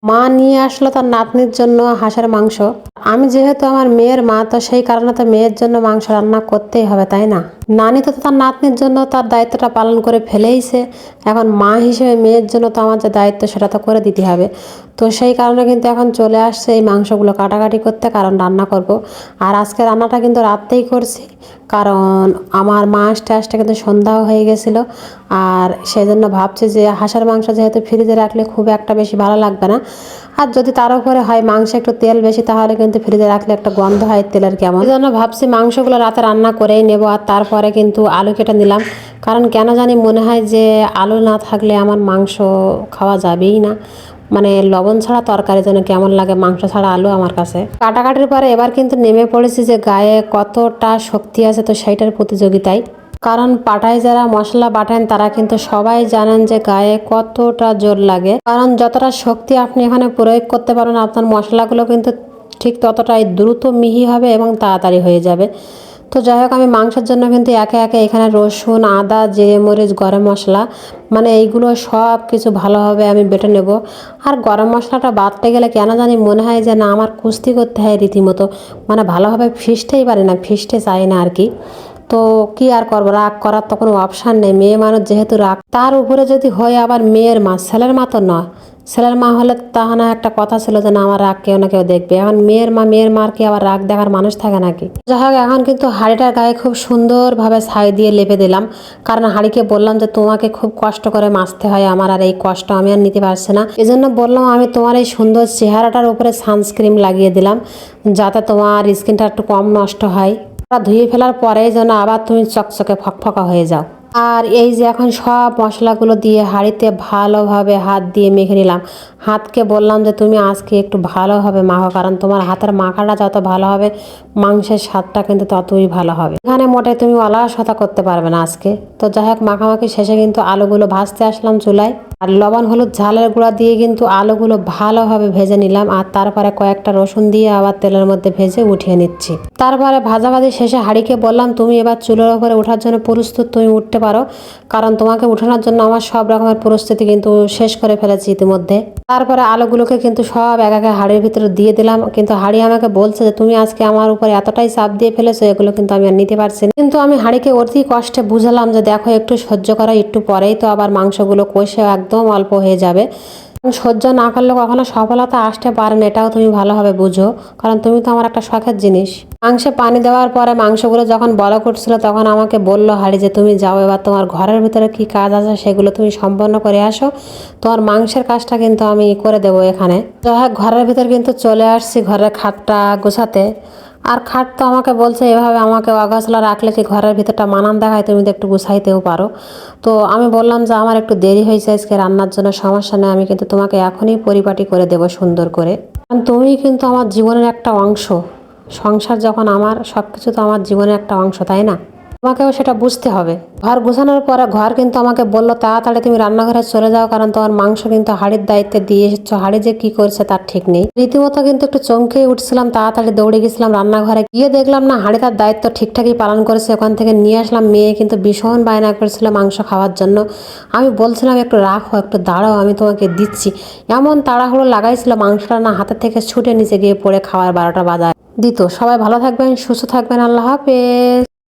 মা নিয়ে আসলো তার নাতনির জন্য হাঁসের মাংস। আমি যেহেতু আমার মেয়ের মা, তো সেই কারণে তো মেয়ের জন্য মাংস রান্না করতেই হবে, তাই না? নানি তো তার নাতনির জন্য তার দায়িত্বটা পালন করে ফেলেইছে। এখন মা হিসেবে মেয়ের জন্য তো আমার যে দায়িত্ব সেটা তো করে দিতে হবে। তো সেই কারণে কিন্তু এখন চলে আসছে এই মাংসগুলো কাটাকাটি করতে, কারণ রান্না করব। আর আজকে রান্নাটা কিন্তু রাত্রেই করছি, কারণ আমার মা আসতে আসতে কিন্তু সন্ধ্যাও হয়ে গেছিলো। আর সেই জন্য ভাবছি যে হাঁসের মাংস যেহেতু ফ্রিজে রাখলে খুব একটা বেশি ভালো লাগবে না, আর যদি তার উপরে হয় মাংসে একটু তেল বেশি, তাহলে কিন্তু ফ্রিজে রাখলে একটা গন্ধ হয় তেলের কেমন। এই জন্য ভাবছি মাংসগুলো রাতে রান্না করেই নেব। আর তারপরে কিন্তু আলু কেটে নিলাম, কারণ কেন জানি মনে হয় যে আলু না থাকলে আমার মাংস খাওয়া যাবেই না। মানে লবণ ছাড়া তরকারি যেন কেমন লাগে, মাংস ছাড়া আলু আমার কাছে। কাটাকাটির পরে এবার কিন্তু নেমে পড়েছি যে গায়ে কতটা শক্তি আছে, তো সেইটার প্রতিযোগিতায়। কারণ পাটায় যারা মশলা বাটেন তারা কিন্তু সবাই জানেন যে গায়ে কতটা জোর লাগে, কারণ যতটা শক্তি আপনি এখানে প্রয়োগ করতে পারেন আপনার মশলাগুলো কিন্তু ঠিক ততটাই দ্রুত মিহি হবে এবং তাড়াতাড়ি হয়ে যাবে। তো যাই হোক, আমি মাংসের জন্য কিন্তু একে একে এখানে রসুন, আদা, জিরে, মরিচ, গরম মশলা, মানে এইগুলো সব কিছু ভালোভাবে আমি বেটে নেব। আর গরম মশলাটা বাটতে গেলে কেন জানি মনে হয় যে না, আমার কুস্তি করতে হয় রীতিমতো, মানে ভালোভাবে ফিসতেই পারি না, ফিসতে চাই না আর কি। তো কি আর করবো, রাগ করার তো কোনো অপশান নেই, মেয়ে মানুষ যেহেতু রাগ। তার উপরে যদি হয় আবার মেয়ের মা, ছেলের মা তো নয়। ছেলের মা হলে তা না একটা কথা ছিল যে না, আমার রাগ কেউ না কেউ দেখবে। এখন মেয়ের মা, মেয়ের মার কি আবার রাগ দেখার মানুষ থাকে নাকি? যাই হোক, এখন কিন্তু হাঁড়িটার গায়ে খুব সুন্দরভাবে ছাই দিয়ে লেপে দিলাম, কারণ হাঁড়িকে বললাম যে তোমাকে খুব কষ্ট করে মাজতে হয় আমার, আর এই কষ্ট আমি আর নিতে পারছি না। এজন্য বললাম আমি তোমার এই সুন্দর চেহারাটার উপরে সানস্ক্রিন লাগিয়ে দিলাম, যাতে তোমার স্কিনটা একটু কম নষ্ট হয়। ধুয়ে ফেলার পরে যেন আবার তুমি চকচকে ফকফকা হয়ে যাও। আর এই যে এখন সব মশলাগুলো দিয়ে হাঁড়িতে ভালোভাবে হাত দিয়ে মেখে নিলাম। হাতকে বললাম যে তুমি আজকে একটু ভালোভাবে মাখো, কারণ তোমার হাতের মাখাটা যত ভালো হবে মাংসের স্বাদটা কিন্তু ততই ভালো হবে। এখানে মোটে তুমি অলসতা করতে পারবে না আজকে। তো যাই হোক, মাখামাখি শেষে কিন্তু আলুগুলো ভাজতে আসলাম চুলায়। আর লবণ হলুদ ঝালের গুঁড়া দিয়ে কিন্তু আলুগুলো ভালোভাবে ভেজে নিলাম, আর তারপরে কয়েকটা রসুন দিয়ে আবার তেলের মধ্যে ভেজে উঠিয়ে নিচ্ছি। তারপরে ভাজাভাজি শেষে হাঁড়িকে বললাম তুমি এবার চুলোর ওপরে ওঠার জন্য প্রস্তুত, তুমি উঠতে পারো, কারণ তোমাকে উঠানোর জন্য আমার সব রকমের প্রস্তুতি কিন্তু শেষ করে ফেলেছি ইতিমধ্যে। তারপরে আলুগুলোকে কিন্তু সব এক একে হাঁড়ির ভিতরে দিয়ে দিলাম, কিন্তু হাঁড়ি আমাকে বলছে যে তুমি আজকে আমার উপরে এতটাই চাপ দিয়ে ফেলেছো, এগুলো কিন্তু আমি আর নিতে পারছি না। কিন্তু আমি হাঁড়িকে অতি কষ্টে বুঝালাম যে দেখো একটু সহ্য করো, একটু পরেই তো আবার মাংসগুলো কষে একদম অল্প হয়ে যাবে। সহ্য না করলে কখনো সফলতা আসতে পারে না, এটাও তুমি ভালোভাবে বুঝো, কারণ তুমি তো আমার একটা শখের জিনিস। মাংসে পানি দেওয়ার পরে মাংসগুলো যখন বলক উঠছিল তখন আমাকে বললো হাঁড়ি যে তুমি যাও, এবার তোমার ঘরের ভিতরে কি কাজ আছে সেগুলো তুমি সম্পন্ন করে আসো, তোমার মাংসের কাজটা কিন্তু আমি করে দেবো এখানে। যাই হোক, ঘরের ভিতর কিন্তু চলে আসছি ঘরের খাটটা গোছাতে। আর খাট তো আমাকে বলছে এভাবে আমাকে অগোছালো রাখলে কি ঘরের ভিতরটা মানান দেখায়, তুমি তো একটু গুছাইতেও পারো। তো আমি বললাম যে আমার একটু দেরি হয়েছে আজকে রান্নার জন্য, সমস্যা নেই, আমি কিন্তু তোমাকে এখনই পরিপাটি করে দেবো সুন্দর করে, কারণ তুমি কিন্তু আমার জীবনের একটা অংশ। সংসার যখন আমার, সব কিছু তো আমার জীবনের একটা অংশ, তাই না? তোমাকেও সেটা বুঝতে হবে। ঘর গোছানোর পরে ঘর কিন্তু আমাকে বললো তাড়াতাড়ি তুমি রান্নাঘরে চলে যাও, কারণ তোমার মাংস কিন্তু হাঁড়ির দায়িত্বে দিয়ে এসেছো, হাঁড়ি যে কি করছে তার ঠিক নেই। রীতিমতো কিন্তু একটু চমকেই উঠছিলাম, তাড়াতাড়ি দৌড়ে গেছিলাম রান্নাঘরে, গিয়ে দেখলাম না হাঁড়ি তার দায়িত্ব ঠিকঠাকই পালন করেছে। ওখান থেকে নিয়ে আসলাম, মেয়ে কিন্তু ভীষণ বায়না করেছিল মাংস খাওয়ার জন্য। আমি বলছিলাম একটু রাখো, একটু দাঁড়াও, আমি তোমাকে দিচ্ছি। এমন তাড়াহুড়ো লাগাইছিল, মাংসটা না হাতের থেকে ছুটে নিচে গিয়ে পড়ে খাওয়ার 12টা বাজায় দিত। সবাই ভালো থাকবেন, সুস্থ থাকবেন, আল্লাহ হাফেজ।